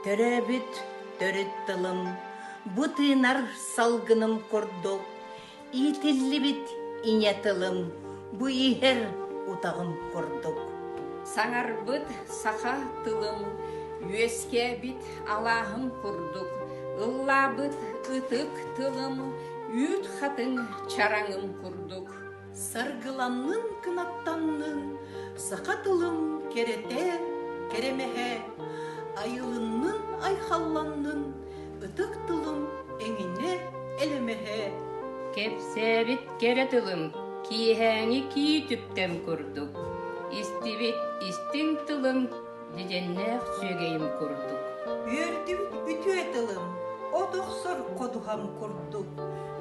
Төрөбүт төрөт тылым, бутынар салгыным кордок, итиллибит ине тылым, бу ихер утағым кордок. Саңарбыт саха тылым, үеске бит алағым курдук, ыллабыт ытык тылым, үт хатын чараңым курдук. Саргыланнын кынаттаннын, сақа тылым керете, керемеhe, айылыннын айхалланнын, ытык тылым эңине элемеhe. Кепсебит керетылым, киһәңи кии түптем курдук. Истибит истиң тылым, диденнәк сөйгейім курдук. Үйөрдүбүт үтүе тылым, одохсор кодухам курдук.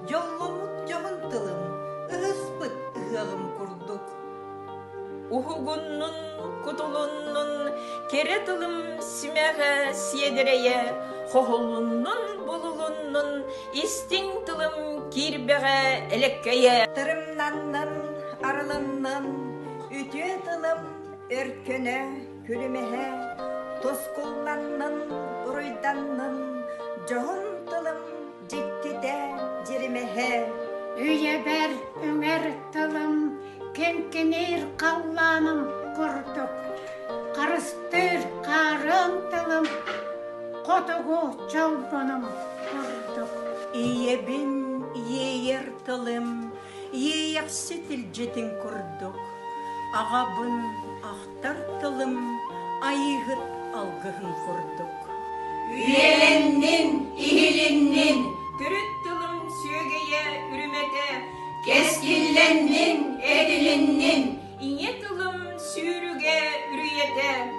Жолломут жамын тылым, ыһыспыт ыһыгым курдук. Ухугуннун, кутулуннун, кере тылым симеге сиедерeye, хохолуннун, булулуннун, истиң тылым кирбеге элеккeye. Тырымнаннан, арылыннан, үтүе тылым өрткөне күлүмеhe, тоскулланнан, уруйданнан, жоғын тылым життите жиримеhe. Үйебер үңер тылым, кенкенер қалланым құрдық. Қарыстыр қарын тылым, қотығы жолбоным құрдық. Иебин иер тылым, иекси тилжетин курдук. Агабын ахтар тылым, айыгыт алгыхын курдук. Üyelennin, ihilinnin, kürüt tılım sögeye ürümete, keskillennin, edilinnin, inye tılım sürüge ürüyete,